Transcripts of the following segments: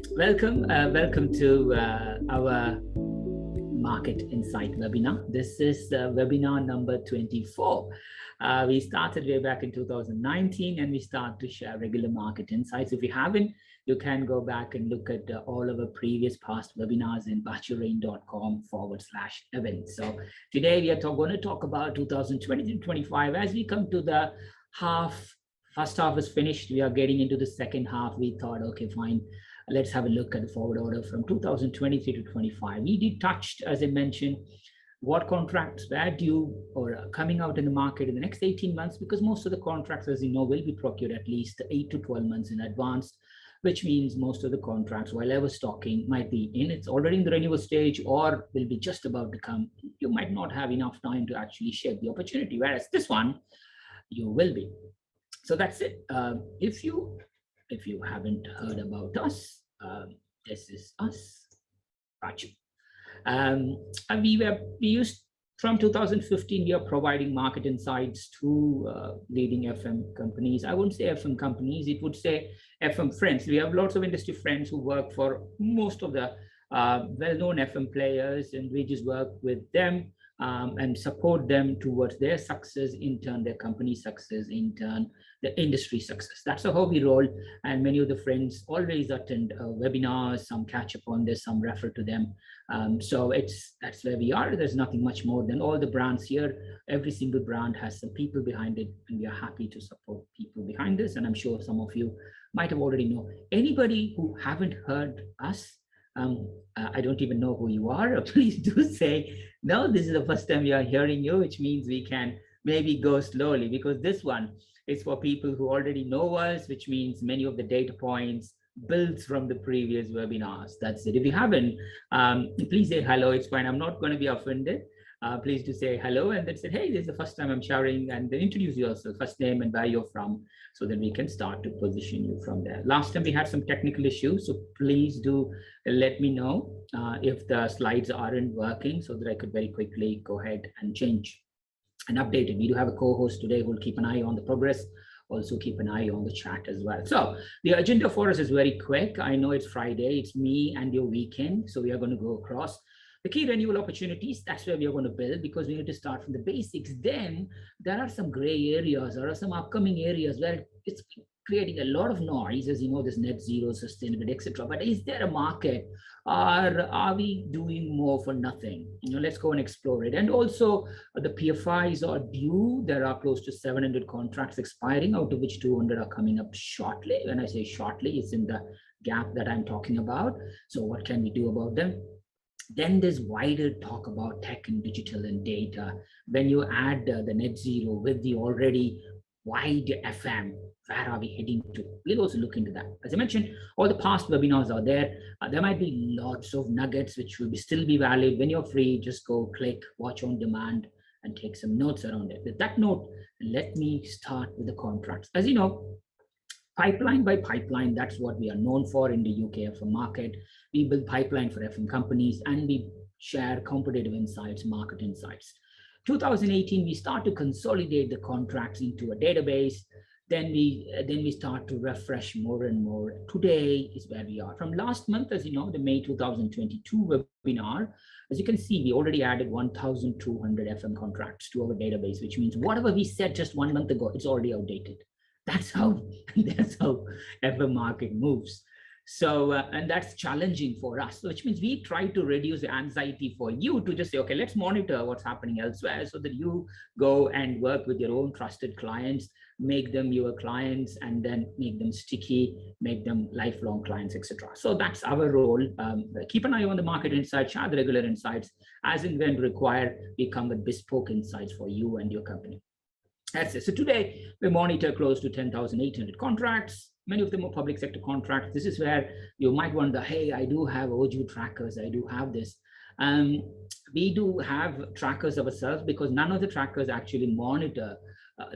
Welcome to our Market Insight webinar. This is webinar number 24. We started way back in 2019 and we start to share regular market insights. If you haven't, you can go back and look at all of our previous past webinars in bachurain.com/events. So today we are going to talk about 2020-25. As we come to the first half is finished, we are getting into the second half. We thought, okay, fine. Let's have a look at the forward order from 2023 to 25. We did touch, as I mentioned, what contracts were due or coming out in the market in the next 18 months, because most of the contracts, as you know, will be procured at least 8 to 12 months in advance, which means most of the contracts, while ever stocking, might be it's already in the renewal stage or will be just about to come. You might not have enough time to actually shape the opportunity, whereas this one, you will be. So that's it. If you haven't heard about us, this is us. Gotcha. We used from 2015. We are providing market insights to leading FM companies. I wouldn't say FM companies. It would say FM friends. We have lots of industry friends who work for most of the well-known FM players, and we just work with them and support them towards their success, in turn their company success, in turn the industry success. That's how we roll. And many of the friends always attend webinars, some catch up on this, some refer to them. So that's where we are. There's nothing much more than all the brands here. Every single brand has some people behind it, and we are happy to support people behind this. And I'm sure some of you might have already know. Anybody who haven't heard us, I don't even know who you are. Please do say, no, this is the first time we are hearing you, which means we can maybe go slowly, because this one is for people who already know us, which means many of the data points built from the previous webinars. That's it. If you haven't, please say hello. It's fine. I'm not going to be offended. Please do say hello and then say, hey, this is the first time I'm sharing, and then introduce yourself, first name and where you're from, so that we can start to position you from there. Last time we had some technical issues, so please do let me know if the slides aren't working, so that I could very quickly go ahead and change and update it. We do have a co-host today who will keep an eye on the progress, also keep an eye on the chat as well. So the agenda for us is very quick. I know it's Friday, it's me and your weekend, so we are going to go across the key renewal opportunities. That's where we are going to build, because we need to start from the basics. Then there are some gray areas, or some upcoming areas where it's creating a lot of noise, as you know, this net zero, sustainability, etc. But is there a market, or are we doing more for nothing? Let's go and explore it. And also the PFIs are due. There are close to 700 contracts expiring, out of which 200 are coming up shortly. When I say shortly, it's in the gap that I'm talking about. So what can we do about them? Then there's wider talk about tech and digital and data. When you add the net zero with the already wide FM, where are we heading to? We'll also look into that. As I mentioned, all the past webinars are there. There might be lots of nuggets which will still be valid. When you're free, just go click, watch on demand, and take some notes around it. With that note, let me start with the contracts. As you know, pipeline by pipeline, that's what we are known for in the UK FM market. We build pipeline for FM companies, and we share competitive insights, market insights. 2018, we start to consolidate the contracts into a database. Then we start to refresh more and more. Today is where we are. From last month, as you know, the May 2022 webinar, as you can see, we already added 1,200 FM contracts to our database, which means whatever we said just 1 month ago, it's already outdated. That's how FM market moves. So, and that's challenging for us, which means we try to reduce the anxiety for you to just say, okay, let's monitor what's happening elsewhere, so that you go and work with your own trusted clients, make them your clients, and then make them sticky, make them lifelong clients, etc. So that's our role. Keep an eye on the market insights, share the regular insights. As and when required, we come with bespoke insights for you and your company. That's it. So today we monitor close to 10,800 contracts. Many of them are public sector contracts. This is where you might wonder, hey, I do have OJU trackers. I do have this. We do have trackers ourselves, because none of the trackers actually monitor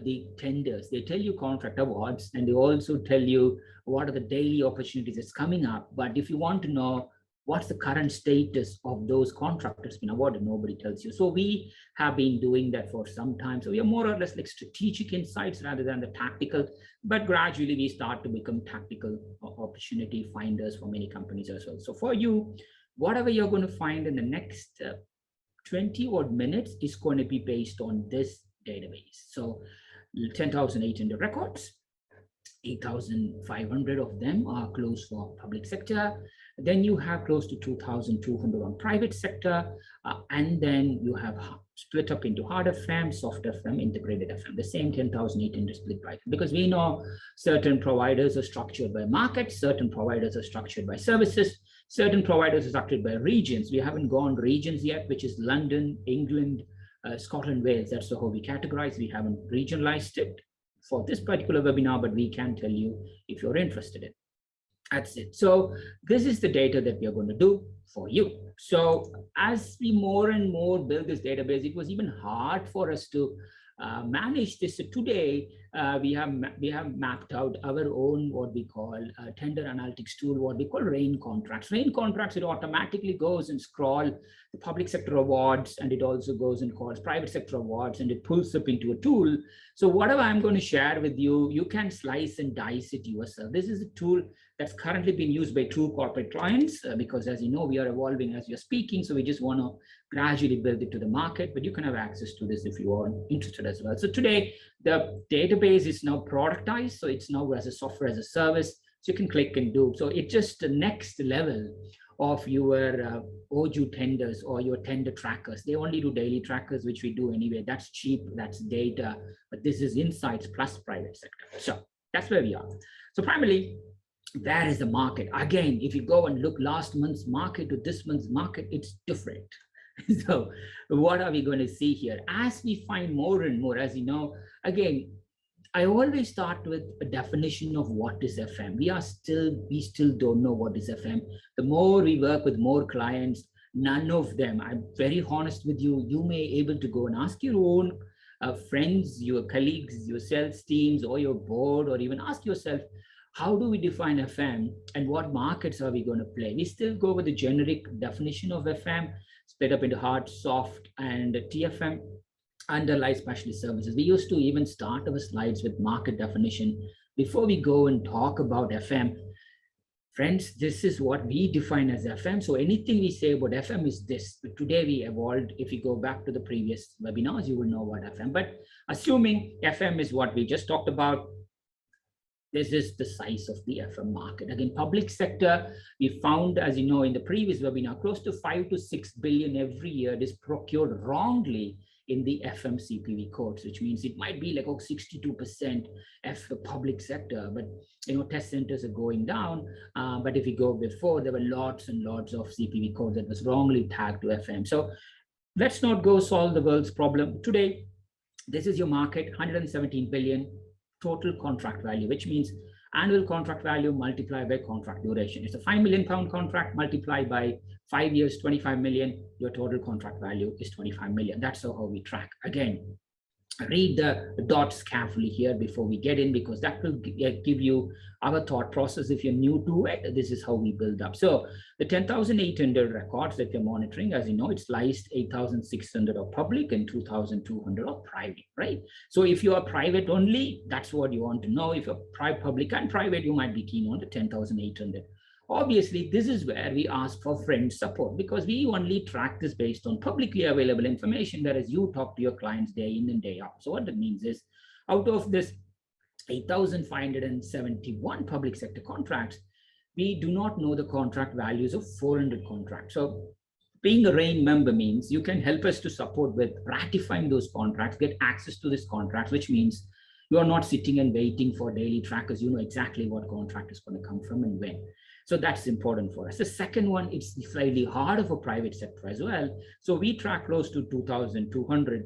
the tenders. They tell you contract awards, and they also tell you what are the daily opportunities that's coming up. But if you want to know what's the current status of those contractors been awarded? Nobody tells you. So we have been doing that for some time. So we are more or less like strategic insights rather than the tactical, but gradually we start to become tactical opportunity finders for many companies as well. So for you, whatever you're going to find in the next 20 odd minutes is going to be based on this database. So 10,800 records, 8,500 of them are closed for public sector. Then you have close to 2,200 on private sector. And then you have split up into hard FM, soft FM, integrated FM, the same 10,800 split by, because we know certain providers are structured by markets, certain providers are structured by services, certain providers are structured by regions. We haven't gone regions yet, which is London, England, Scotland, Wales. That's how we categorize. We haven't regionalized it for this particular webinar, but we can tell you if you're interested in. That's it. So this is the data that we are going to do for you. So as we more and more build this database, it was even hard for us to manage this. So today, we have mapped out our own what we call tender analytics tool, what we call rain contracts. Rain contracts, it automatically goes and scroll the public sector awards, and it also goes and calls private sector awards, and it pulls up into a tool. So whatever I'm going to share with you, you can slice and dice it yourself. This is a tool that's currently being used by 2 corporate clients because, as you know, we are evolving as you're speaking. So we just want to gradually build it to the market, but you can have access to this if you are interested as well. So today, the database is now productized. So it's now as a software as a service. So you can click and do. So it's just the next level of your OJU tenders or your tender trackers. They only do daily trackers, which we do anyway. That's cheap, that's data, but this is insights plus private sector. So that's where we are. So primarily, that is the market. Again, if you go and look last month's market to this month's market, it's different. So what are we going to see here? As we find more and more, as you know, again, I always start with a definition of what is FM. We still don't know what is FM. The more we work with more clients, none of them, I'm very honest with you, you may able to go and ask your own friends, your colleagues, your sales teams, or your board, or even ask yourself, how do we define FM and what markets are we going to play? We still go with the generic definition of FM, split up into hard, soft, and TFM, underlying specialist services. We used to even start our slides with market definition before we go and talk about FM. Friends, this is what we define as FM. So anything we say about FM is this. But today we evolved. If you go back to the previous webinars, you will know what FM. But assuming FM is what we just talked about, this is the size of the FM market. Again, public sector, we found, as you know, in the previous webinar, close to 5 to 6 billion every year is procured wrongly in the FM CPV codes, which means it might be like 62% F public sector, but you know, test centers are going down. But if you go before, there were lots and lots of CPV codes that was wrongly tagged to FM. So let's not go solve the world's problem. Today, this is your market, 117 billion total contract value, which means annual contract value multiplied by contract duration. It's a £5 million contract multiplied by 5 years, 25 million. Your total contract value is 25 million. That's how we track. Again, read the dots carefully here before we get in, because that will give you our thought process. If you're new to it, this is how we build up. So the 10,800 records that you're monitoring, as you know, it's sliced 8,600 are public and 2,200 are private, right? So if you are private only, that's what you want to know. If you're public and private, you might be keen on the 10,800. Obviously, this is where we ask for friend support, because we only track this based on publicly available information, whereas you talk to your clients day in and day out. So what that means is, out of this 8,571 public sector contracts, we do not know the contract values of 400 contracts. So being a RAIN member means you can help us to support with ratifying those contracts, get access to this contract, which means you are not sitting and waiting for daily trackers. You know exactly what contract is going to come from and when. So that's important for us. The second one, it's slightly harder for private sector as well. So we track close to 2,200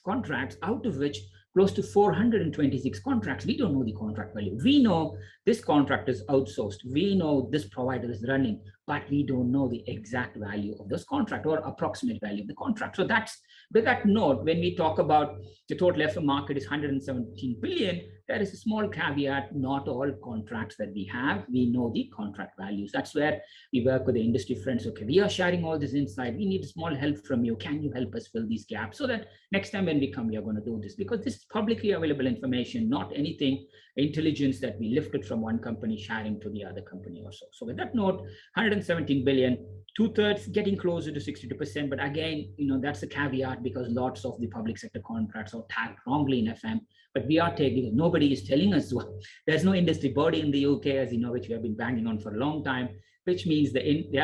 contracts, out of which close to 426 contracts, we don't know the contract value. We know this contract is outsourced. We know this provider is running, but we don't know the exact value of this contract or approximate value of the contract. So that's, with that note, when we talk about the total FM market is 117 billion, there is a small caveat, not all contracts that we have, we know the contract values. That's where we work with the industry friends. Okay, we are sharing all this insight. We need small help from you. Can you help us fill these gaps so that next time when we come, we are going to do this? Because this is publicly available information, not anything intelligence that we lifted from one company sharing to the other company or so. So with that note, 117 billion, 2/3 getting closer to 62%. But again, that's a caveat because lots of the public sector contracts are tagged wrongly in FM. But we are taking, nobody is telling us what. There's no industry body in the UK, as you know, which we have been banging on for a long time, which means the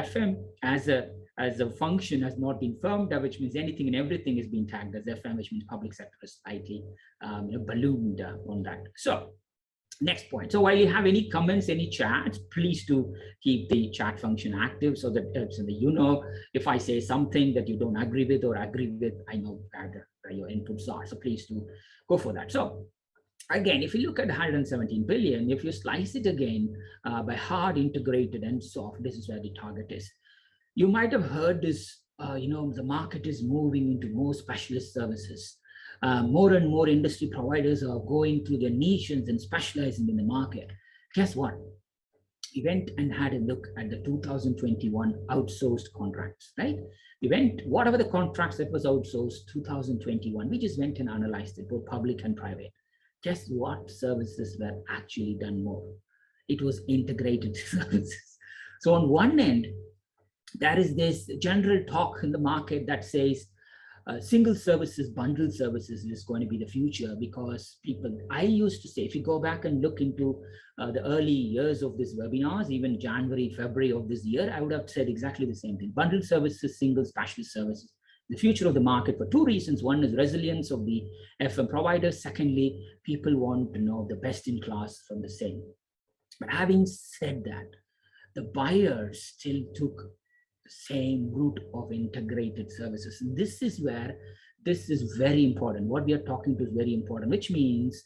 FM as a function has not been firmed up, which means anything and everything is being tagged as FM, which means public sector is slightly ballooned on that. So next point. So while you have any comments, any chats, please do keep the chat function active so that if I say something that you don't agree with or agree with, I know where your inputs are. So please do go for that. So again, if you look at 117 billion, if you slice it again by hard, integrated, and soft, this is where the target is. You might have heard this, the market is moving into more specialist services. More and more industry providers are going through their niches and specializing in the market. Guess what? We went and had a look at the 2021 outsourced contracts, right? We went, whatever the contracts that was outsourced 2021, we just went and analyzed it, both public and private. Guess what services were actually done more? It was integrated services. So on one end, there is this general talk in the market that says, single services, bundled services is going to be the future because I used to say, if you go back and look into the early years of these webinars, even January, February of this year, I would have said exactly the same thing. Bundled services, single specialist services. The future of the market for two reasons. One is resilience of the FM providers. Secondly, people want to know the best in class from the same. But having said that, the buyers still took same route of integrated services. And this is where this is very important. What we are talking to is very important, which means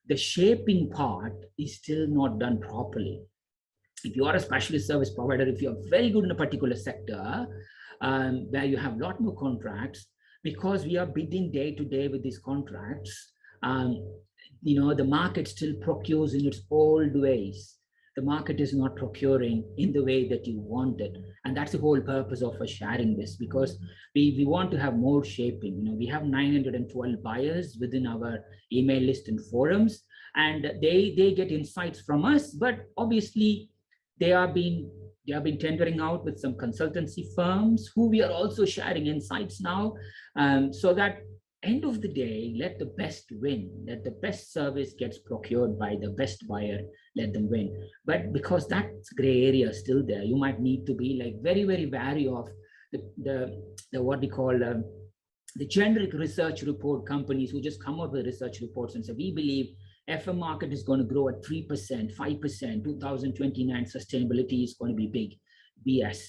the shaping part is still not done properly. If you are a specialist service provider, if you are very good in a particular sector, where you have a lot more contracts, because we are bidding day to day with these contracts, the market still procures in its old ways. The market is not procuring in the way that you want it. And that's the whole purpose of us sharing this, because we want to have more shaping. We have 912 buyers within our email list and forums, and they get insights from us, but obviously they have been tendering out with some consultancy firms who we are also sharing insights now, so that end of the day, let the best win, let the best service gets procured by the best buyer, let them win. But because that gray area is still there, you might need to be like very, very wary of the what we call the generic research report companies who just come up with research reports and say, we believe FM market is going to grow at 3%, 5%, 2029 sustainability is going to be big. BS.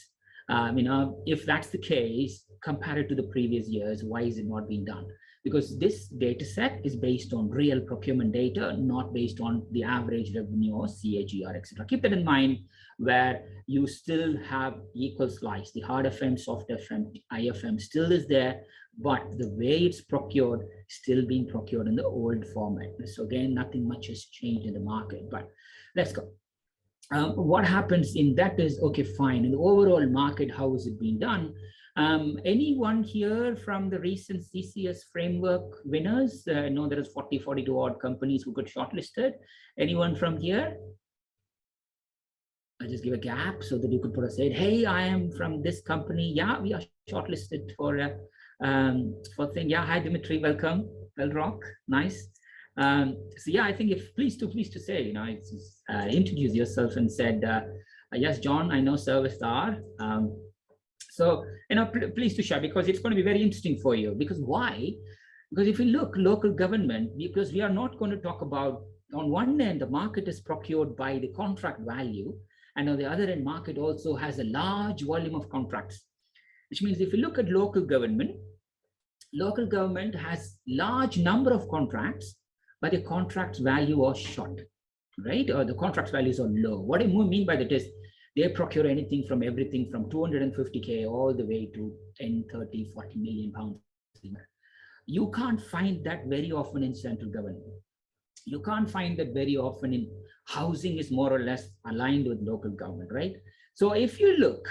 If that's the case, compared to the previous years, why is it not being done? Because this data set is based on real procurement data, not based on the average revenue or CAGR, etc. Keep that in mind, where you still have equal slice. The hard FM, soft FM, IFM still is there, but the way it's procured still being procured in the old format. So again, nothing much has changed in the market, but let's go. What happens in that is, okay, fine. In the overall market, how is it being done? Anyone here from the recent CCS framework winners? I know there is 42 odd companies who got shortlisted. Anyone from here? I'll just give a gap so that you could put a say, hey, I am from this company. Yeah, we are shortlisted for thing. Yeah, hi Dimitri, welcome. Well rock, nice. So yeah, I think if pleased to say, introduce yourself and said, yes, John, I know ServiceStar. So, pleased to share, because it's going to be very interesting for you. Because why? Because if you look local government, because we are not going to talk about, on one end, the market is procured by the contract value, and on the other end, market also has a large volume of contracts, which means if you look at local government has large number of contracts, but the contract's value was short, right? Or the contract values are low. What I mean by that is they procure everything from 250K all the way to 10, 30, 40 million pounds. You can't find that very often in central government. You can't find that very often. In housing is more or less aligned with local government, right? So if you look,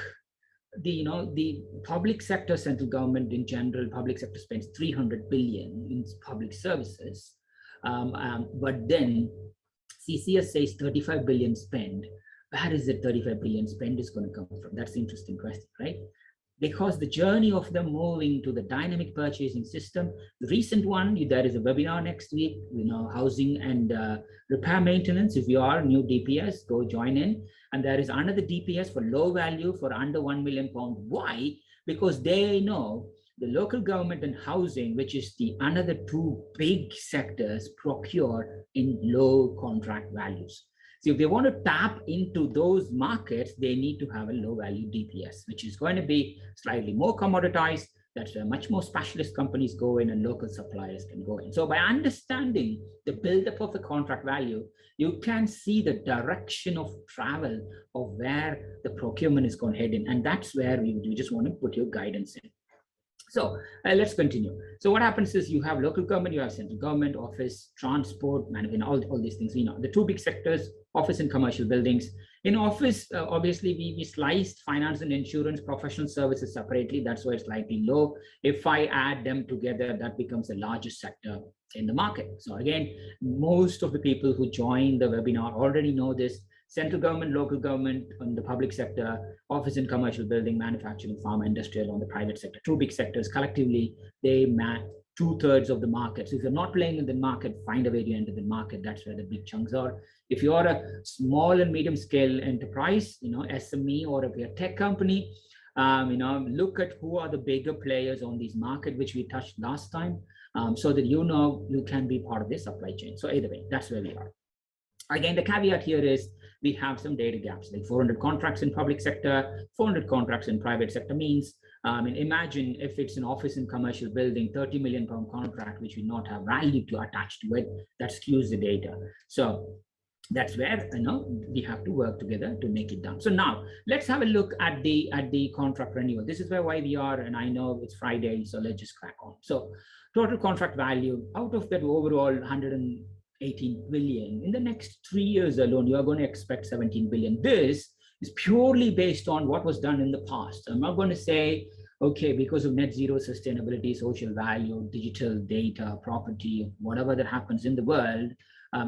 the public sector, central government in general, public sector spends 300 billion in public services, but then CCS says 35 billion spend. Where is the 35 billion spend is going to come from? That's the interesting question, right? Because the journey of them moving to the dynamic purchasing system, the recent one, there is a webinar next week, housing and repair maintenance. If you are new DPS, go join in. And there is another DPS for low value for under £1 million. Why? Because they know the local government and housing, which is the another two big sectors, procure in low contract values. So if they want to tap into those markets, they need to have a low value DPS, which is going to be slightly more commoditized. That's where much more specialist companies go in and local suppliers can go in. So by understanding the buildup of the contract value, you can see the direction of travel of where the procurement is going to head in. And that's where we just want to put your guidance in. So let's continue. So what happens is you have local government, you have central government, office, transport, management, all these things. The two big sectors, office and commercial buildings. In office, obviously, we sliced finance and insurance, professional services separately. That's why it's slightly low. If I add them together, that becomes the largest sector in the market. So again, most of the people who join the webinar already know this. Central government, local government on the public sector, office and commercial building, manufacturing, pharma, industrial on the private sector. Two big sectors collectively, they match 2/3 of the market. So if you're not playing in the market, find a way to enter the market. That's where the big chunks are. If you're a small and medium scale enterprise, SME, or if you're a tech company, look at who are the bigger players on this market, which we touched last time, so that you can be part of the supply chain. So either way, that's where we are. Again, the caveat here is we have some data gaps, like 400 contracts in public sector, 400 contracts in private sector means, imagine if it's an office and commercial building, 30 million pound contract, which will not have value to attach to it, that skews the data. So that's where we have to work together to make it done. So now let's have a look at the contract renewal. This is why we are, and I know it's Friday, so let's just crack on. So total contract value out of that overall 118 billion, in the next 3 years alone, you are going to expect 17 billion. This is purely based on what was done in the past. I'm not going to say, okay, because of net zero sustainability, social value, digital data, property, whatever that happens in the world,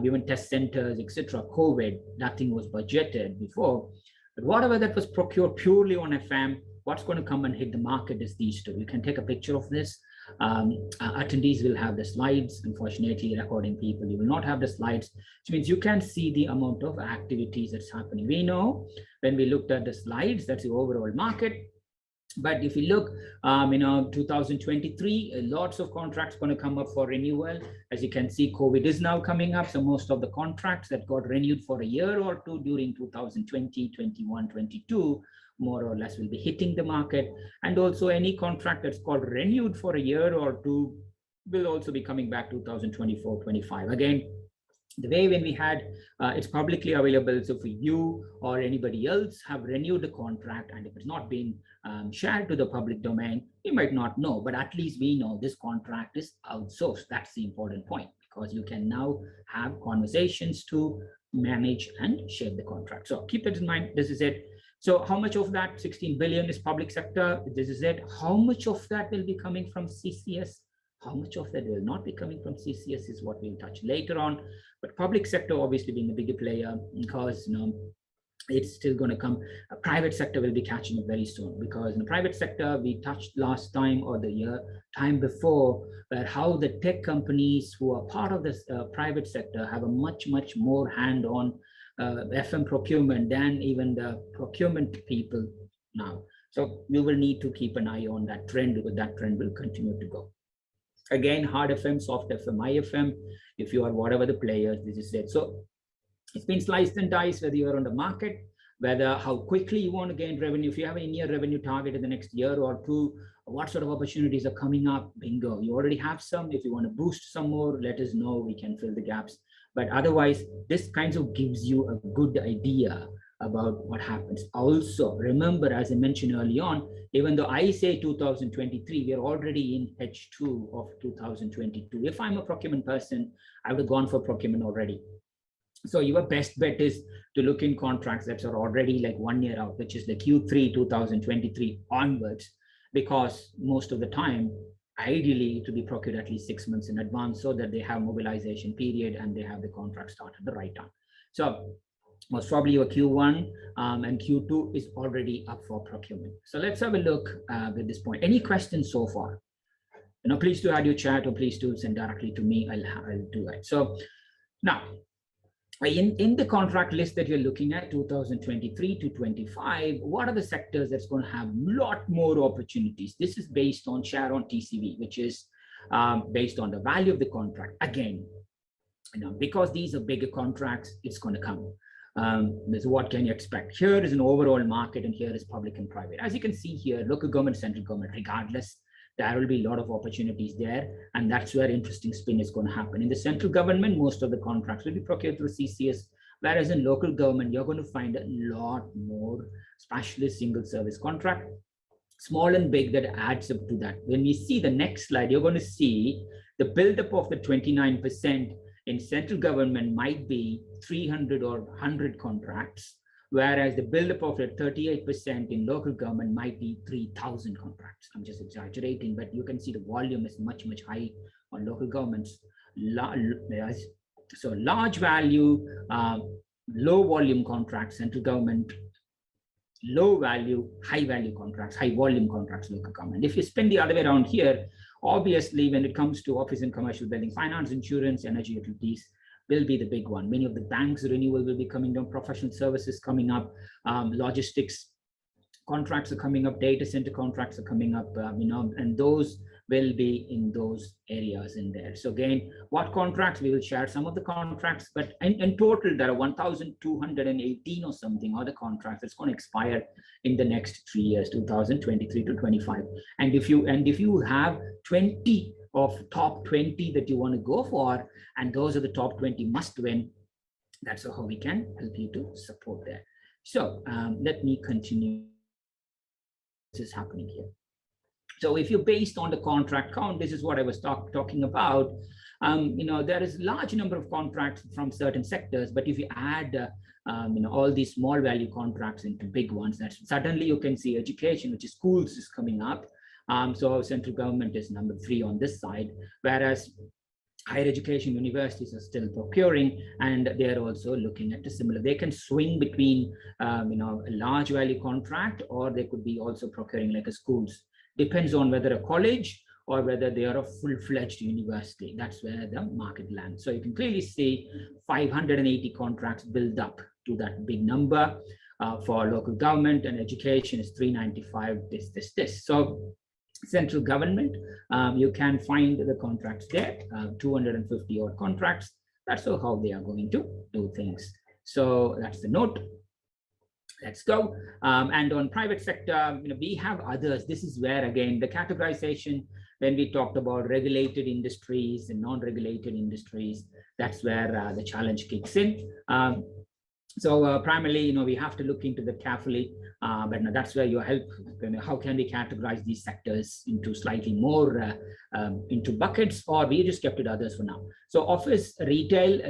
even test centers, etc., COVID, nothing was budgeted before. But whatever that was procured purely on FM, what's going to come and hit the market is these two. You can take a picture of this. Attendees will have the slides. Unfortunately, recording people, you will not have the slides, which means you can see the amount of activities that's happening. We know when we looked at the slides, that's the overall market. But if you look, 2023, lots of contracts going to come up for renewal. As you can see, COVID is now coming up. So most of the contracts that got renewed for a year or two during 2020, 21, 22, more or less will be hitting the market. And also any contract that's got renewed for a year or two will also be coming back 2024, 25. Again, the way when we had, it's publicly available. So for you or anybody else have renewed the contract, and if it's not been shared to the public domain, you might not know, but at least we know this contract is outsourced. That's the important point, because you can now have conversations to manage and shape the contract. So keep that in mind. This is it. So how much of that 16 billion is public sector? This is it. How much of that will be coming from CCS? How much of that will not be coming from CCS is what we'll touch later on. But public sector obviously being a bigger player, because it's still going to come. A private sector will be catching up very soon, because in the private sector we touched last time or the time before, where how the tech companies who are part of this private sector have a much more hand-on FM procurement than even the procurement people now. So we will need to keep an eye on that trend, because that trend will continue to go. Again, hard FM, soft FM, IFM, if you are whatever the players, this is it. So it's been sliced and diced, whether you're on the market, whether how quickly you want to gain revenue. If you have a near revenue target in the next year or two, what sort of opportunities are coming up, bingo. You already have some. If you want to boost some more, let us know, we can fill the gaps. But otherwise, this kind of gives you a good idea about what happens. Also, remember, as I mentioned early on, even though I say 2023, we are already in H2 of 2022. If I'm a procurement person, I would have gone for procurement already. So your best bet is to look in contracts that are already like 1 year out, which is the Q3 2023 onwards, because most of the time, ideally, to be procured at least 6 months in advance so that they have mobilization period and they have the contract start at the right time. So most probably your Q1 and Q2 is already up for procurement. So let's have a look at this point. Any questions so far? Please do add your chat, or please do send directly to me. I'll do it. So now, in the contract list that you're looking at, 2023 to 25, what are the sectors that's going to have a lot more opportunities? This is based on share on TCV, which is based on the value of the contract. Again, because these are bigger contracts, it's going to come. So what can you expect? Here is an overall market, and here is public and private. As you can see here, local government, central government, regardless, there will be a lot of opportunities there, and that's where interesting spin is going to happen. In the central government, most of the contracts will be procured through CCS, whereas in local government, you're going to find a lot more specialist single service contract, small and big, that adds up to that. When we see the next slide, you're going to see the buildup of the 29% in central government might be 300 or 100 contracts, whereas the buildup of the 38% in local government might be 3,000 contracts. I'm just exaggerating, but you can see the volume is much, much high on local governments. So large value, low volume contracts, central government, low value, high value contracts, high volume contracts, local government. If you spin the other way around here, obviously, when it comes to office and commercial building, finance, insurance, energy, utilities, will be the big one. Many of the banks renewal will be coming down, professional services coming up, logistics contracts are coming up, data center contracts are coming up, and those will be in those areas in there. So again, what contracts? We will share some of the contracts, but in total, there are 1,218 or something other contracts that's going to expire in the next 3 years, 2023 to 25. And if you have 20 of top 20 that you want to go for, and those are the top 20 must win, that's how we can help you to support that. So let me continue. This is happening here. So if you're based on the contract count, this is what I was talking about. There is a large number of contracts from certain sectors, but if you add all these small value contracts into big ones, that's suddenly you can see education, which is schools, is coming up. So central government is number 3 on this side, whereas higher education universities are still procuring, and they're also looking at a similar. They can swing between a large value contract, or they could be also procuring like a schools. Depends on whether a college or whether they are a full-fledged university. That's where the market lands. So you can clearly see 580 contracts build up to that big number. For local government and education is 395, this. So central government, you can find the contracts there, 250 odd contracts. That's how they are going to do things. So that's the note. Let's go. And on private sector, we have others. This is where, again, the categorization, when we talked about regulated industries and non-regulated industries, that's where the challenge kicks in. So primarily, we have to look into that carefully, but that's where you help. How can we categorize these sectors into slightly more into buckets, or we just kept it others for now. So office, retail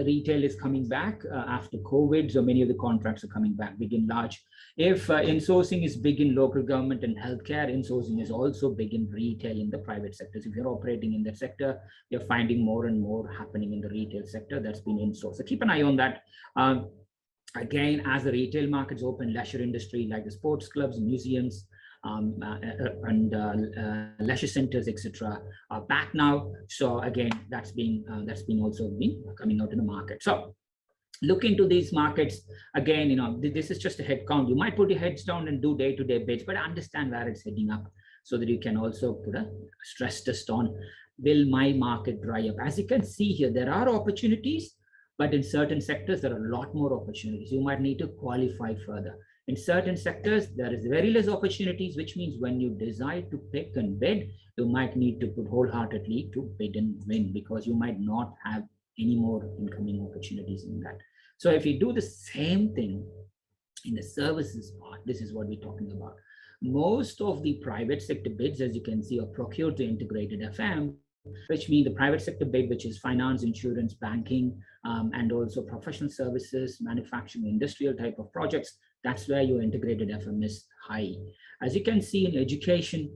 is coming back after COVID. So many of the contracts are coming back big and large. If insourcing is big in local government and healthcare, insourcing is also big in retail in the private sectors. If you're operating in that sector, you're finding more and more happening in the retail sector that's been insourced. So keep an eye on that. Again, as the retail markets open, leisure industry like the sports clubs, museums, and leisure centers, etc., are back now. So again, that's been also been coming out in the market. So look into these markets again. This is just a head count. You might put your heads down and do day-to-day bids, but understand where it's heading up, so that you can also put a stress test on, will my market dry up? As you can see here, there are opportunities. But in certain sectors, there are a lot more opportunities. You might need to qualify further. In certain sectors, there is very less opportunities, which means when you decide to pick and bid, you might need to put wholeheartedly to bid and win, because you might not have any more incoming opportunities in that. So if you do the same thing In the services part, this is what we're talking about. Most of the private sector bids, as you can see, are procured to integrated FM, which means the private sector bid, which is finance, insurance, banking, and also professional services, manufacturing, industrial type of projects. That's where your integrated FM is high. As you can see in education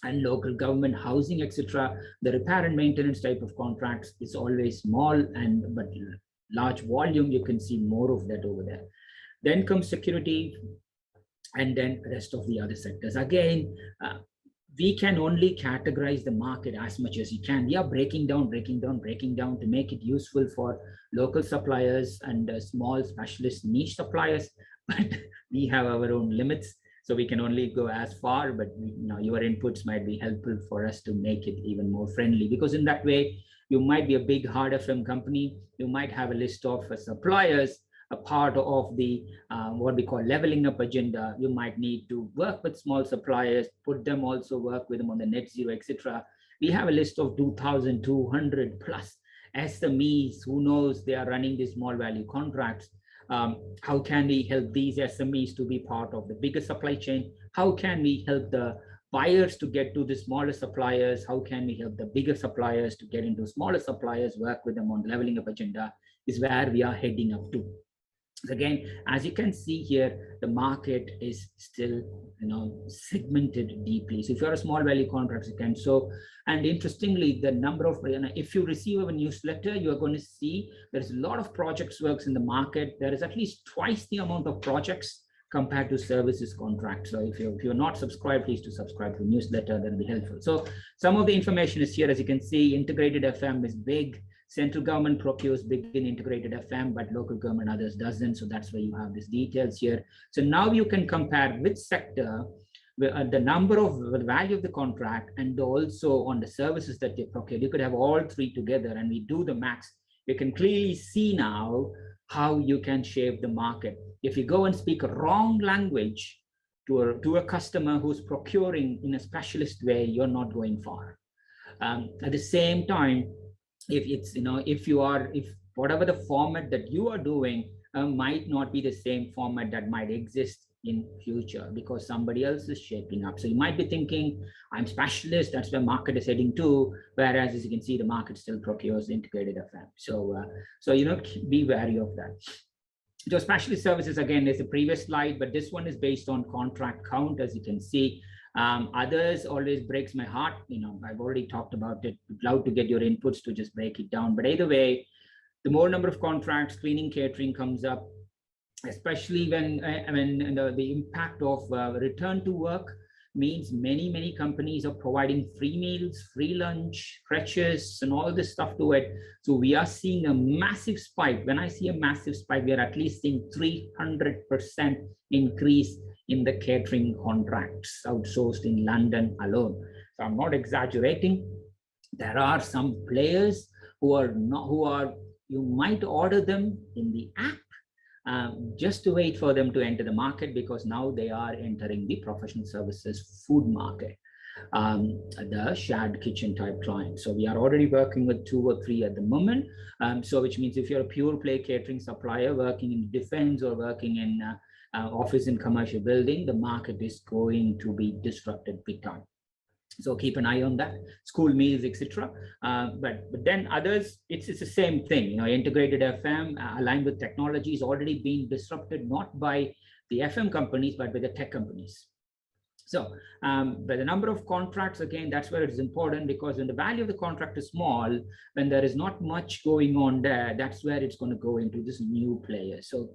and local government, housing, etc., the repair and maintenance type of contracts is always small and but large volume. You can see more of that over there. Then comes security, and then rest of the other sectors. Again, we can only categorize the market as much as you can. We are breaking down to make it useful for local suppliers and small specialist niche suppliers, but we have our own limits. So we can only go as far, but your inputs might be helpful for us to make it even more friendly, because in that way, you might be a big hard FM company. You might have a list of suppliers, a part of the what we call leveling up agenda. You might need to work with small suppliers, put them also work with them on the net zero, etc. We have a list of 2,200 plus SMEs who knows they are running these small value contracts. How can we help these SMEs to be part of the bigger supply chain? How can we help the buyers to get to the smaller suppliers? How can we help the bigger suppliers to get into smaller suppliers, work with them on the leveling up agenda, is where we are heading up to. Again, as you can see here, the market is still segmented deeply. So if you're a small value contract, you can. So, and interestingly, the number of, if you receive a newsletter, you're going to see there's a lot of projects works in the market. There is at least twice the amount of projects compared to services contracts. So if you're not subscribed, please to subscribe to the newsletter, that'll be helpful. So some of the information is here. As you can see, integrated FM is big. Central government procures big in integrated FM, but local government others doesn't. So that's where you have these details here. So now you can compare which sector, the number of the value of the contract, and also on the services that they procure. You could have all three together, and we do the max. You can clearly see now how you can shape the market. If you go and speak a wrong language to a customer who's procuring in a specialist way, you're not going far. At the same time, if whatever the format that you are doing might not be the same format that might exist in future, because somebody else is shaping up. So you might be thinking, I'm specialist, that's where market is heading to, whereas as you can see, the market still procures integrated FM. So be wary of that. So specialist services, again, there's a previous slide, but this one is based on contract count, as you can see. Others always breaks my heart. I've already talked about it. Would love to get your inputs to just break it down. But either way, the more number of contracts, cleaning, catering comes up, especially when the impact of return to work means many companies are providing free meals, free lunch, crutches, and all this stuff to it. So we are seeing a massive spike. When I see a massive spike, we are at least seeing 300% increase in the catering contracts outsourced in London alone. So I'm not exaggerating. There are some players you might order them in the app just to wait for them to enter the market, because now they are entering the professional services food market, the shared kitchen type clients. So we are already working with 2 or 3 at the moment. So which means if you're a pure play catering supplier working in defense or working in office and commercial building, the market is going to be disrupted big time. So keep an eye on that. School meals, etc. But then others, it's the same thing. Integrated FM aligned with technology is already being disrupted, not by the FM companies, but by the tech companies. So but the number of contracts, again, that's where it's important, because when the value of the contract is small, when there is not much going on there, that's where it's going to go into this new player. So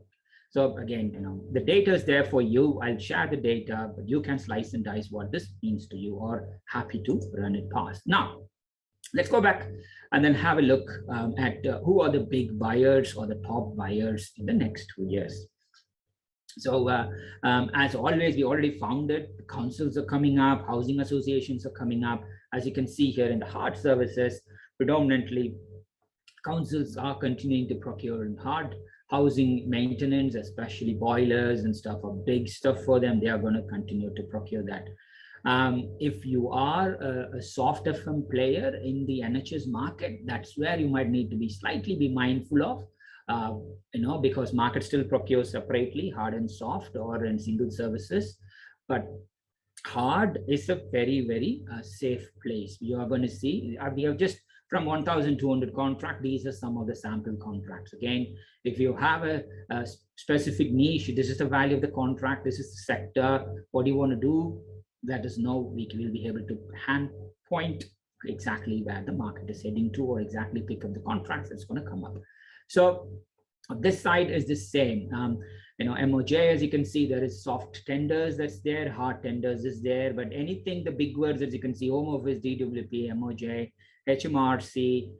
again, the data is there for you. I'll share the data, but you can slice and dice what this means to you, or happy to run it past. Now, let's go back and then have a look at who are the big buyers or the top buyers in the next 2 years. So as always, we already found it. The councils are coming up, housing associations are coming up. As you can see here in the hard services, predominantly councils are continuing to procure in hard. Housing maintenance, especially boilers and stuff, are big stuff for them. They are going to continue to procure that. If you are a soft FM player in the NHS market, that's where you might need to be mindful of. because market still procures separately, hard and soft, or in single services. But hard is a very, very safe place. You are going to see, we have just from 1,200 contract, these are some of the sample contracts. Again, if you have a specific niche, this is the value of the contract, this is the sector, what do you want to do? Let us know. We will be able to hand point exactly where the market is heading to, or exactly pick up the contracts that's going to come up. So this side is the same. MOJ, as you can see, there is soft tenders that's there, hard tenders is there, but anything, the big words, as you can see, Home Office, DWP, MOJ, HMRC,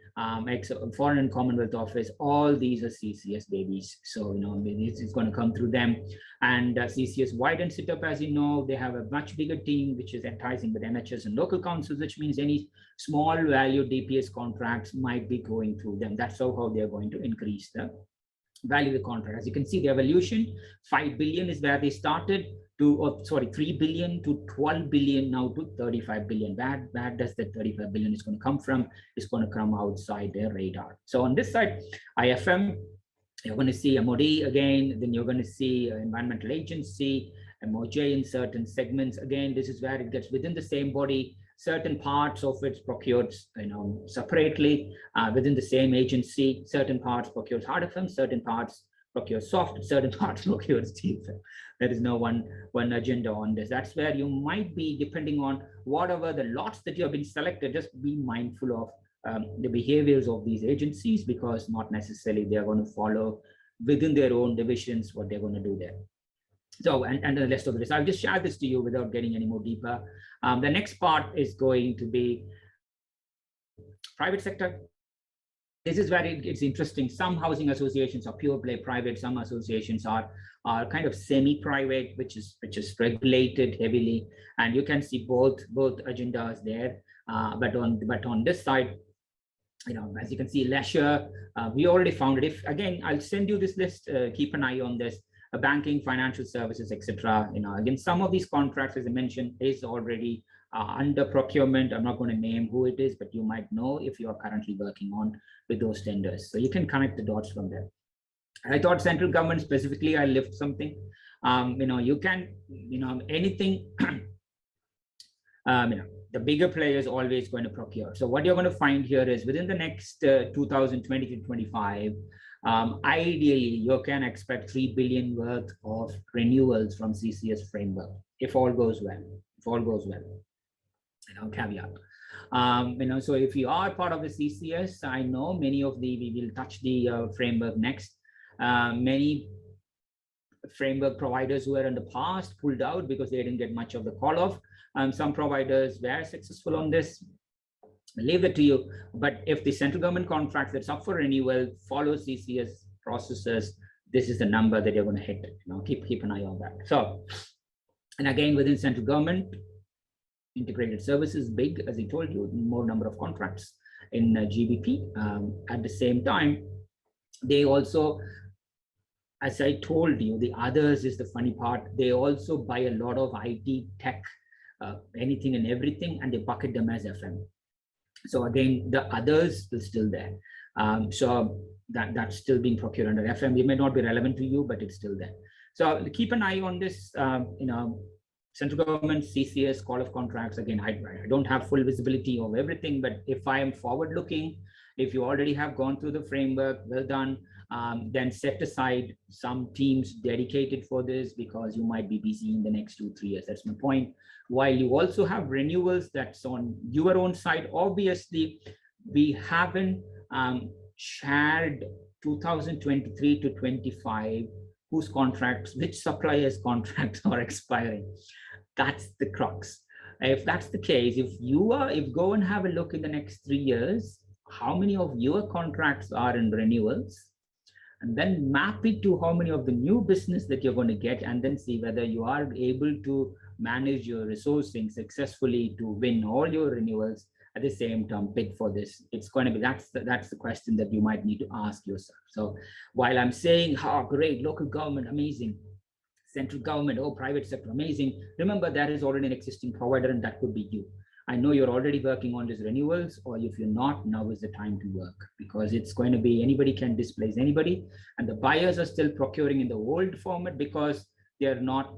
Foreign and Commonwealth Office, all these are CCS babies. So, it's going to come through them. And CCS widens it up, as you know, they have a much bigger team, which is enticing with NHS and local councils, which means any small value DPS contracts might be going through them. That's how they're going to increase the value of the contract. As you can see, the evolution, 5 billion is where they started to, 3 billion to 12 billion, now to 35 billion. Where does the 35 billion is going to come from? It's going to come outside their radar. So on this side, IFM, you're going to see MOD again, then you're going to see environmental agency, MOJ in certain segments. Again, this is where it gets within the same body. Certain parts of it's procured, separately within the same agency. Certain parts procured hard FM, certain parts procure soft, certain parts procure steel. There is no one agenda on this. That's where you might be, depending on whatever the lots that you have been selected, just be mindful of the behaviors of these agencies, because not necessarily they are going to follow within their own divisions what they're going to do there. So, and the rest of this, I'll just share this to you without getting any more deeper. The next part is going to be private sector. This is where it's interesting. Some housing associations are pure play private. Some associations are kind of semi-private, which is regulated heavily. And you can see both agendas there. But on this side, as you can see, leisure, we already found it. Again, I'll send you this list. Keep an eye on this. Banking, financial services, etc. Again, some of these contracts, as I mentioned, is already under procurement. I'm not going to name who it is, but you might know if you are currently working on with those tenders. So you can connect the dots from there. I thought central government specifically, I lift something. You can, anything. The bigger player is always going to procure. So what you're going to find here is within the next 2020 to 25. Ideally, you can expect 3 billion worth of renewals from CCS framework, if all goes well. Caveat. So if you are part of the CCS, I know many of we will touch the framework next. Many framework providers who were in the past pulled out because they didn't get much of the call off. Some providers were successful on this. Leave it to you. But if the central government contracts that's up for renewal follow CCS processes, this is the number that you're going to hit. Keep an eye on that. So, and again, within central government, integrated services, big, as I told you, more number of contracts in GBP. At the same time, they also, as I told you, the others is the funny part. They also buy a lot of IT tech, anything and everything, and they bucket them as FM. So again, the others is still there. So that's still being procured under FM. It may not be relevant to you, but it's still there. So keep an eye on this. Central government, CCS, call of contracts. Again, I don't have full visibility of everything, but if I am forward looking, if you already have gone through the framework, well done. Then set aside some teams dedicated for this, because you might be busy in the next 2-3 years. That's my point. While you also have renewals that's on your own side. Obviously, we haven't shared 2023 to 25 whose contracts, which suppliers' contracts are expiring. That's the crux. If that's the case, if go and have a look in the next 3 years, how many of your contracts are in renewals, and then map it to how many of the new business that you're going to get, and then see whether you are able to manage your resourcing successfully to win all your renewals at the same time. Bid for this. It's going to be, that's the question that you might need to ask yourself. So while I'm saying, great, local government, amazing, central government, private sector, amazing, remember there is already an existing provider, and that could be you. I know you're already working on these renewals, or if you're not, now is the time to work, because it's going to be anybody can displace anybody. And the buyers are still procuring in the old format because they're not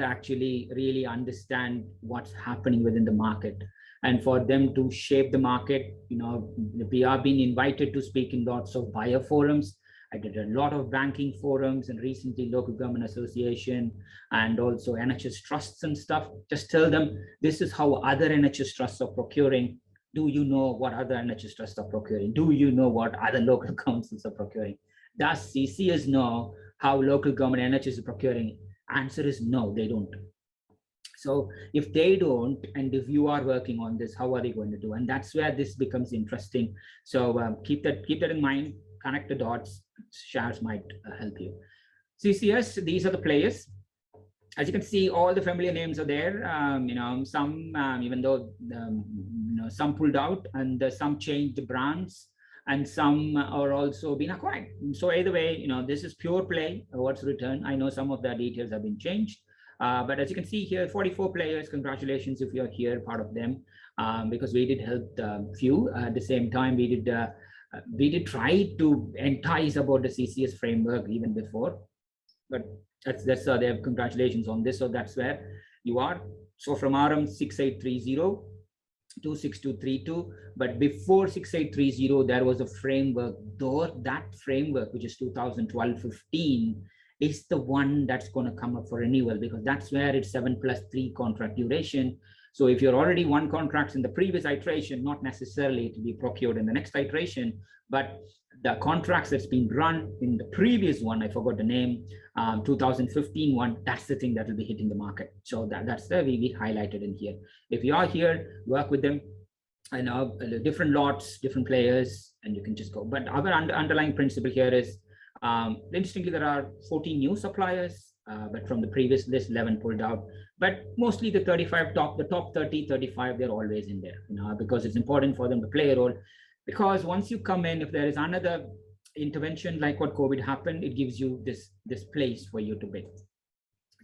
actually really understand what's happening within the market. And for them to shape the market, we are being invited to speak in lots of buyer forums. I did a lot of banking forums and recently local government association and also NHS trusts and stuff. Just tell them this is how other NHS trusts are procuring. Do you know what other NHS trusts are procuring? Do you know what other local councils are procuring? Does CCS know how local government NHS is procuring? Answer is no, they don't. So if they don't, and if you are working on this, how are they going to do? And that's where this becomes interesting. So keep that in mind, connect the dots. Shares might help you. CCS, these are the players. As you can see, all the familiar names are there. Some, even though some pulled out, and some changed the brands, and some are also being acquired. So either way, this is pure play, what's returned. I know some of the details have been changed, but as you can see here, 44 players. Congratulations if you're here, part of them, because we did help few. At the same time, we did try to entice about the CCS framework even before, but that's they have congratulations on this. So that's where you are. So from RM 6830 to 6232, but before 6830 there was a framework, though that framework, which is 2012-15, is the one that's going to come up for renewal, because that's where it's 7+3 contract duration. So if you're already one contracts in the previous iteration, not necessarily to be procured in the next iteration, but the contracts that's been run in the previous one, I forgot the name, 2015 one, that's the thing that will be hitting the market. So that's the way we highlighted in here. If you are here, work with them. I know different lots, different players, and you can just go. But our underlying principle here is, interestingly, there are 14 new suppliers, but from the previous list, 11 pulled out. But mostly the 35 top, the top 30, 35, they're always in there, because it's important for them to play a role. Because once you come in, if there is another intervention like what COVID happened, it gives you this place for you to bid.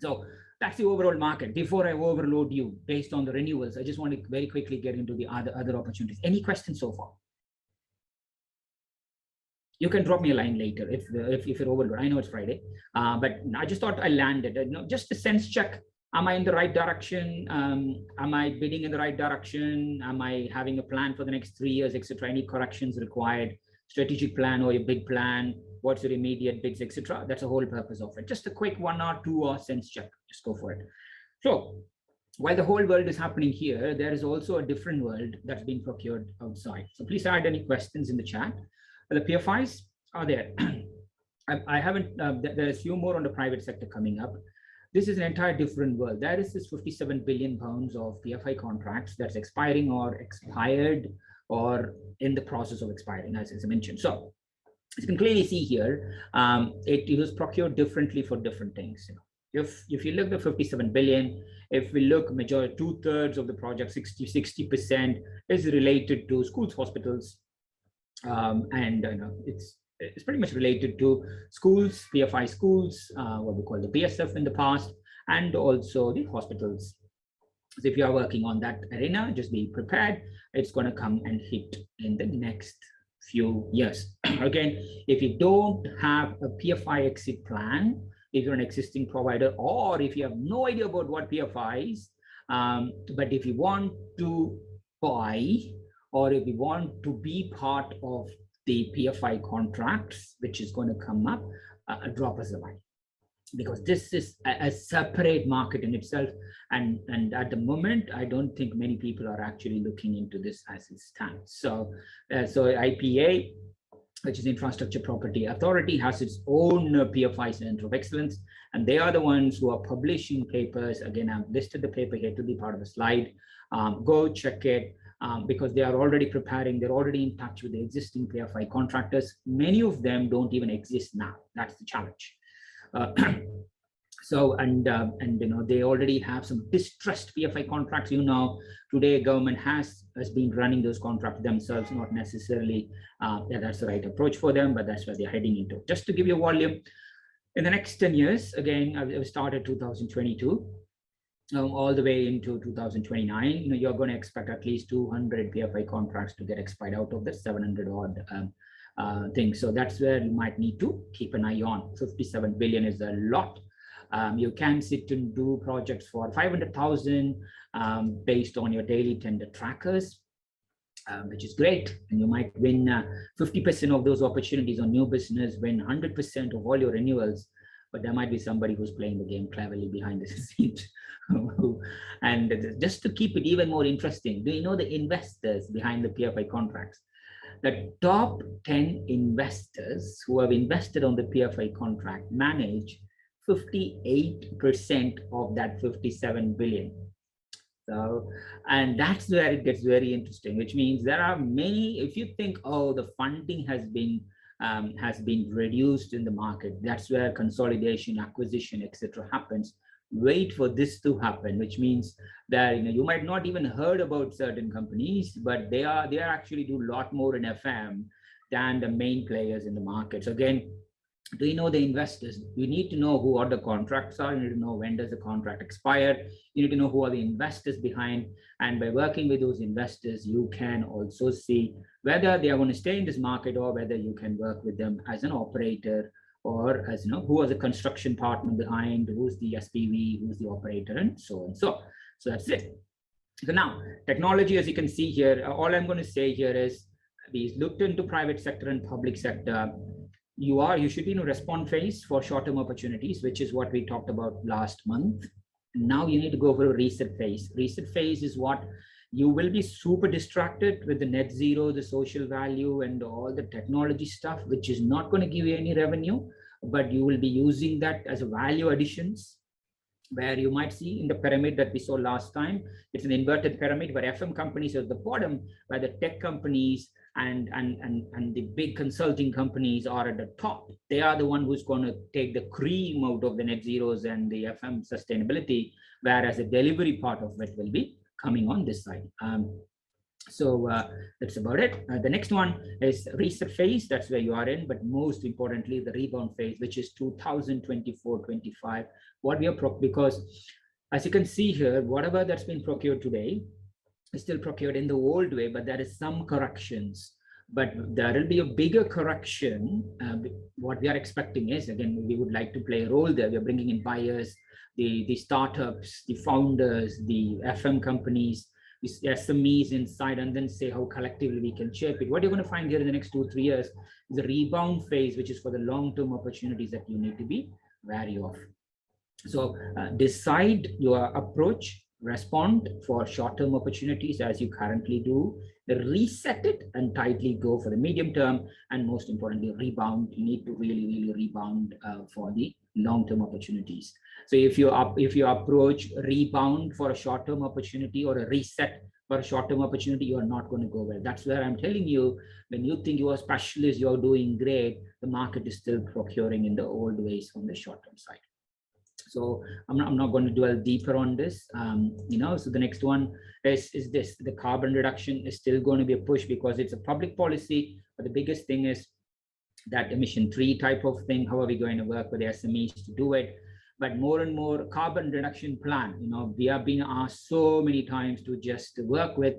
So that's the overall market. Before I overload you based on the renewals, I just want to very quickly get into the other opportunities. Any questions so far? You can drop me a line later if you're overloaded. I know it's Friday, but I just thought I landed. Just a sense check. Am I in the right direction? Am I bidding in the right direction? Am I having a plan for the next 3 years, etc.? Any corrections required? Strategic plan or your bid plan? What's your immediate bids, etc.? That's the whole purpose of it. Just a quick 1 or 2 or sense check. Just go for it. So while the whole world is happening here, there is also a different world that's being procured outside. So please add any questions in the chat. The PFIs are there. I haven't, there's a few more on the private sector coming up. This is an entire different world. There is this 57 billion pounds of PFI contracts that's expiring or expired or in the process of expiring, as I mentioned. So as you can clearly see here, it was procured differently for different things. If you look at the 57 billion, if we look, majority 2/3 of the project, 60% is related to schools, hospitals, and it's pretty much related to schools, PFI schools, what we call the BSF in the past, and also the hospitals. So if you are working on that arena, just be prepared. It's going to come and hit in the next few years. Again, if you don't have a PFI exit plan, if you're an existing provider, or if you have no idea about what PFI is, but if you want to buy, or if you want to be part of the PFI contracts, which is going to come up, drop us a line, because this is a separate market in itself. And at the moment, I don't think many people are actually looking into this as it stands. So IPA, which is Infrastructure Property Authority, has its own PFI Center of Excellence, and they are the ones who are publishing papers. Again, I've listed the paper here to be part of the slide. Go check it. Because they are already preparing, they're already in touch with the existing PFI contractors. Many of them don't even exist now. That's the challenge. They already have some distressed PFI contracts. Today government has been running those contracts themselves, not necessarily that's the right approach for them, but that's where they're heading into. Just to give you a volume, in the next 10 years, again, I started 2022. all the way into 2029, you're going to expect at least 200 PFI contracts to get expired out of the 700 odd things. So that's where you might need to keep an eye on. 57 billion is a lot. You can sit and do projects for 500,000 based on your daily tender trackers, which is great. And you might win 50% of those opportunities on new business, win 100% of all your renewals. But there might be somebody who's playing the game cleverly behind the scenes. And just to keep it even more interesting, do you know the investors behind the PFI contracts? The top 10 investors who have invested on the PFI contract manage 58% of that 57 billion. So, and that's where it gets very interesting, which means there are many, if you think, oh, the funding has been reduced in the market, that's where consolidation, acquisition, etc. happens. Wait for this to happen, which means that you might not even heard about certain companies, but they actually do a lot more in FM than the main players in the market. So again, do you know the investors? You need to know who are the contracts are. You need to know when does the contract expire. You need to know who are the investors behind. And by working with those investors, you can also see whether they are going to stay in this market or whether you can work with them as an operator or as who is a construction partner behind, who's the SPV, who's the operator, and so on. So that's it. So now technology, as you can see here, all I'm going to say here is we looked into private sector and public sector. You should be in a response phase for short-term opportunities, which is what we talked about last month. Now you need to go for a reset phase. Reset phase is what you will be super distracted with the net zero, the social value, and all the technology stuff, which is not going to give you any revenue, but you will be using that as a value additions, where you might see in the pyramid that we saw last time, it's an inverted pyramid where FM companies are at the bottom, where the tech companies and the big consulting companies are at the top. They are the one who's going to take the cream out of the net zeros and the FM sustainability, whereas the delivery part of it will be coming on this side. So that's about it. The next one is reset phase. That's where you are in. But most importantly, the rebound phase, which is 2024-25. What we are because as you can see here, whatever that's been procured today is still procured in the old way, but there is some corrections. But there will be a bigger correction. What we are expecting is, again, we would like to play a role there. We are bringing in buyers, the startups, the founders, the FM companies, the SMEs inside, and then say how collectively we can shape it. What you're going to find here in the next 2-3 years is a rebound phase, which is for the long-term opportunities that you need to be wary of. So decide your approach, respond for short-term opportunities as you currently do, reset it and tightly go for the medium term, and most importantly, rebound. You need to really rebound for the long-term opportunities. So if you approach rebound for a short-term opportunity or a reset for a short-term opportunity, you are not going to go well. That's where I'm telling you, when you think you are a specialist, you're doing great, the market is still procuring in the old ways on the short-term side. So I'm not going to dwell deeper on this. So the next one is this: the carbon reduction is still going to be a push because it's a public policy. But the biggest thing is that emission-free type of thing. How are we going to work with the SMEs to do it? But more and more carbon reduction plan. We have been asked so many times to just work with,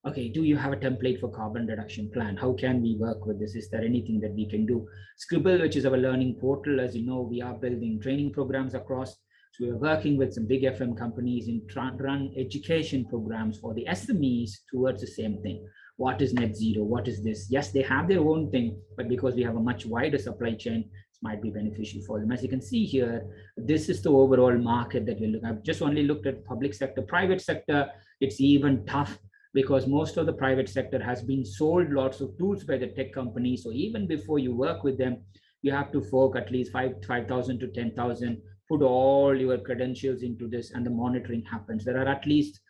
okay, do you have a template for carbon reduction plan? How can we work with this? Is there anything that we can do? Scribble, which is our learning portal, as you know, we are building training programs across. So we are working with some big FM companies in run education programs for the SMEs towards the same thing. What is net zero? What is this? Yes, they have their own thing, but because we have a much wider supply chain, this might be beneficial for them. As you can see here, this is the overall market that we look at. I've just only looked at public sector. Private sector, it's even tough, because most of the private sector has been sold lots of tools by the tech companies. So even before you work with them, you have to fork at least 5,000 to 10,000, put all your credentials into this, and the monitoring happens. There are at least,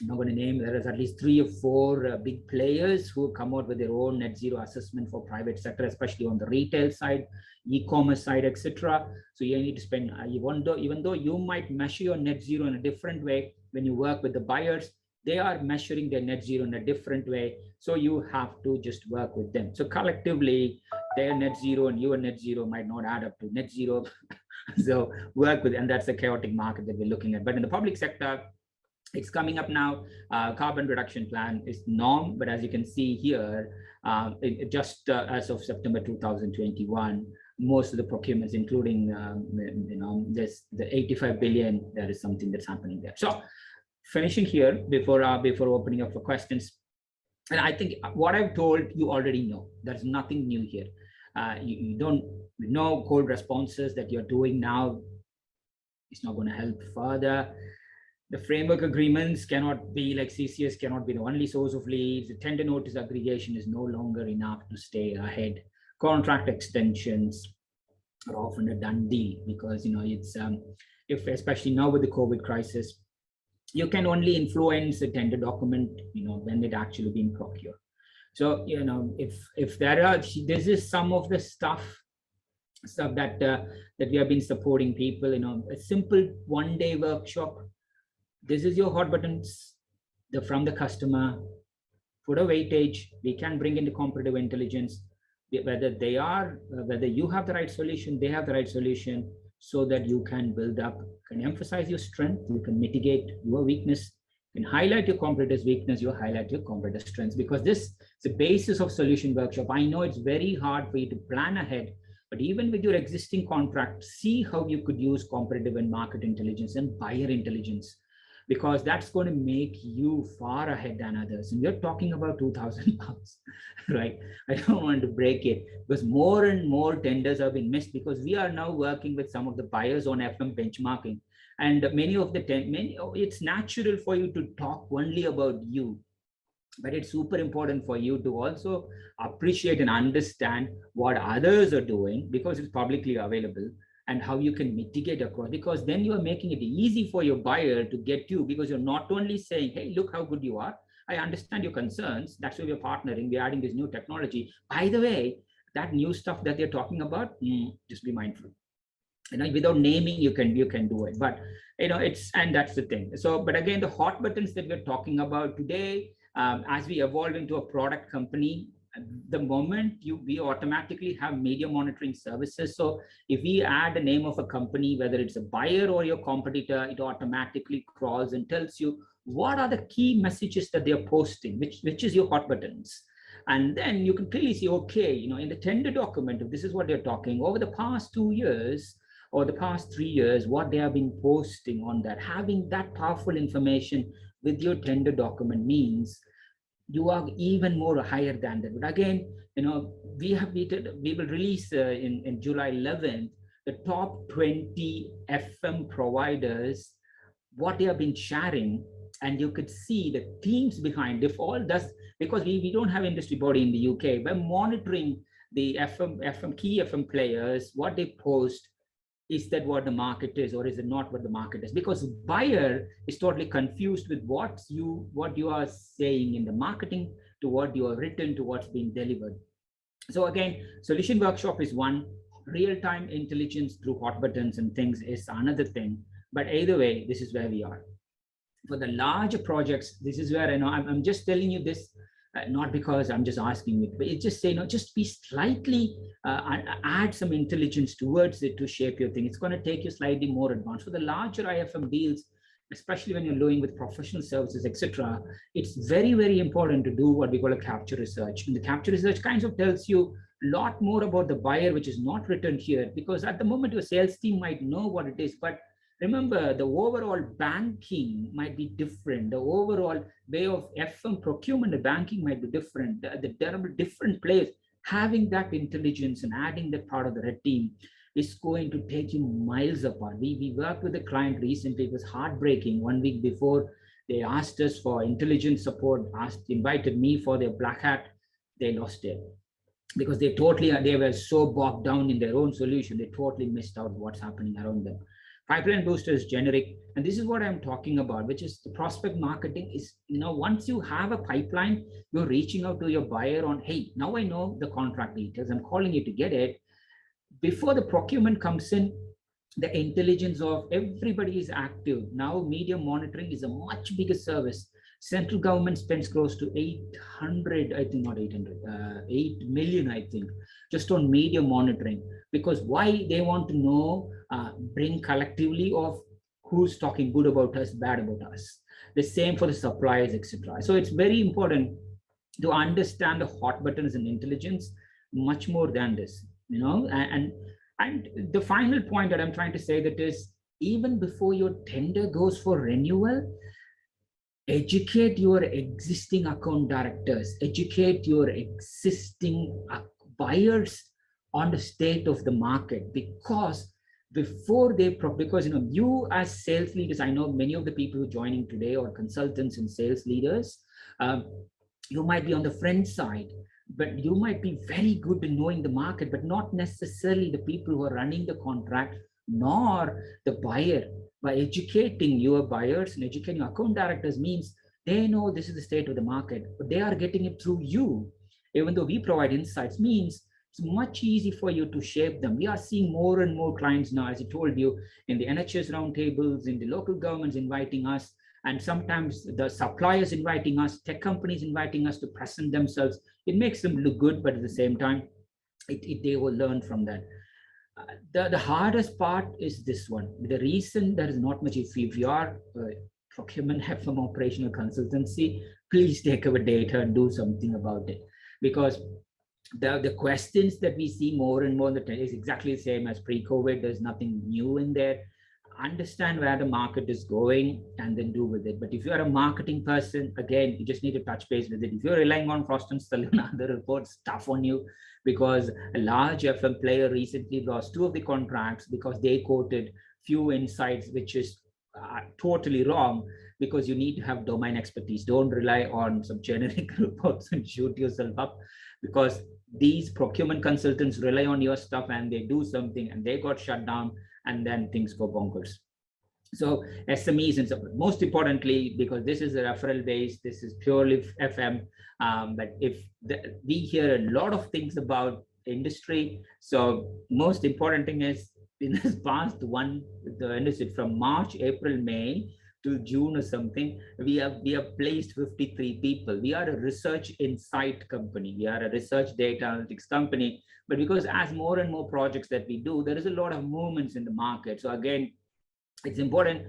I'm not going to name, there is at least 3 or 4 big players who come out with their own net zero assessment for private sector, especially on the retail side, e-commerce side, etc. So you need to spend, even though you might measure your net zero in a different way, when you work with the buyers, they are measuring their net zero in a different way. So you have to just work with them. So collectively, their net zero and your net zero might not add up to net zero. So work with, and that's the chaotic market that we're looking at. But in the public sector, it's coming up now. Carbon reduction plan is norm, but as you can see here, just as of September 2021, most of the procurements, including this the 85 billion, there is something that's happening there. So finishing here before opening up for questions, and I think what I've told you already know. There's nothing new here. You don't know cold responses that you're doing now. It's not going to help further. The framework agreements cannot be like CCS cannot be the only source of leads. The tender notice aggregation is no longer enough to stay ahead. Contract extensions are often a done deal because it's if especially now with the COVID crisis, you can only influence a tender document when it actually being procured. So if there are, this is some of the stuff that we have been supporting people. A simple one-day workshop. This is your hot buttons from the customer. Put a weightage. We can bring in the competitive intelligence, whether you have the right solution, they have the right solution, so that you can build up, can emphasize your strength, you can mitigate your weakness, you can highlight your competitor's weakness, you highlight your competitor's strengths, because this is the basis of solution workshop. I know it's very hard for you to plan ahead, but even with your existing contract, see how you could use competitive and market intelligence and buyer intelligence, because that's going to make you far ahead than others. And we're talking about 2,000 pounds, right? I don't want to break it, because more and more tenders have been missed, because we are now working with some of the buyers on FM benchmarking. And many of the it's natural for you to talk only about you, but it's super important for you to also appreciate and understand what others are doing, because it's publicly available, and how you can mitigate across, because then you are making it easy for your buyer to get you, because you're not only saying, hey, look how good you are, I understand your concerns, that's why we're partnering, we're adding this new technology. By the way, that new stuff that they're talking about, just be mindful. Without naming, you can do it, but and that's the thing. So, but again, the hot buttons that we're talking about today, as we evolve into a product company, the moment we automatically have media monitoring services. So if we add the name of a company, whether it's a buyer or your competitor, it automatically crawls and tells you what are the key messages that they're posting, which is your hot buttons. And then you can clearly see, okay, in the tender document, if this is what they're talking over the past 2 years or the past 3 years, what they have been posting on that. Having that powerful information with your tender document means you are even more higher than that. But again, we will release in July 11th, the top 20 FM providers, what they have been sharing, and you could see the teams behind. If all does, because we don't have industry body in the UK, by monitoring the key FM players, what they post, is that what the market is, or is it not what the market is? Because buyer is totally confused with what you are saying in the marketing to what you have written to what's being delivered. So again, solution workshop is one, real-time intelligence through hot buttons and things is another thing. But either way, this is where we are. For the larger projects, this is where I'm just telling you this, not because I'm just asking it, but it's just saying, just be slightly, add some intelligence towards it to shape your thing. It's going to take you slightly more advanced. For the larger IFM deals, especially when you're doing with professional services, etc., it's very, very important to do what we call a capture research. And the capture research kind of tells you a lot more about the buyer, which is not written here, because at the moment your sales team might know what it is, but remember, the overall banking might be different. The overall way of FM procurement, the banking might be different. There are different players. Having that intelligence and adding that part of the red team is going to take you miles apart. We worked with a client recently. It was heartbreaking. 1 week before, they asked us for intelligence support, invited me for their black hat. They lost it, because they were so bogged down in their own solution. They totally missed out what's happening around them. Pipeline booster is generic. And this is what I'm talking about, which is the prospect marketing is, once you have a pipeline, you're reaching out to your buyer on, hey, now I know the contract details. I'm calling you to get it. Before the procurement comes in, the intelligence of everybody is active. Now media monitoring is a much bigger service. Central government spends close to 800, I think not 800, 8 million, I think, just on media monitoring. Because why? They want to know, bring collectively of who's talking good about us, bad about us. The same for the suppliers, etc. So it's very important to understand the hot buttons in intelligence much more than this, and the final point that I'm trying to say that is, even before your tender goes for renewal, educate your existing account directors, educate your existing buyers on the state of the market, because before because you as sales leaders, I know many of the people who are joining today are consultants and sales leaders. You might be on the front side, but you might be very good in knowing the market, but not necessarily the people who are running the contract, nor the buyer. By educating your buyers and educating your account directors means they know this is the state of the market, but they are getting it through you. Even though we provide insights, means it's much easier for you to shape them. We are seeing more and more clients now, as I told you, in the NHS roundtables, in the local governments inviting us, and sometimes the suppliers inviting us, tech companies inviting us to present themselves. It makes them look good, but at the same time, they will learn from that. The hardest part is this one. The reason there is not much, if you are procurement FM operational consultancy, please take our data and do something about it. Because the questions that we see more and more is exactly the same as pre-COVID. There's nothing new in there. Understand where the market is going and then do with it. But if you're a marketing person, again, you just need to touch base with it. If you're relying on Frost & Sullivan and other reports, tough on you, because a large FM player recently lost 2 of the contracts because they quoted few insights, which is totally wrong, because you need to have domain expertise. Don't rely on some generic reports and shoot yourself up, because these procurement consultants rely on your stuff and they do something and they got shut down, and then things go bonkers. So SMEs and stuff. Most importantly, because this is a referral based, this is purely FM. But we hear a lot of things about industry. So most important thing is, in this past the industry from March, April, May to June or something, we have placed 53 people. We are a research insight company. We are a research data analytics company. But because as more and more projects that we do, there is a lot of movements in the market. So again, it's important,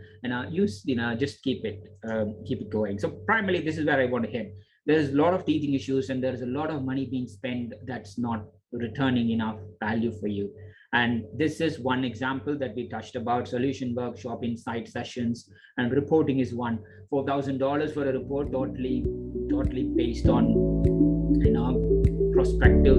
just keep it going. So primarily, this is where I want to head. There's a lot of teething issues, and there's a lot of money being spent that's not returning enough value for you. And this is one example that we touched about: solution workshop, insight sessions, and reporting is one. $4,000 for a report, totally based on prospective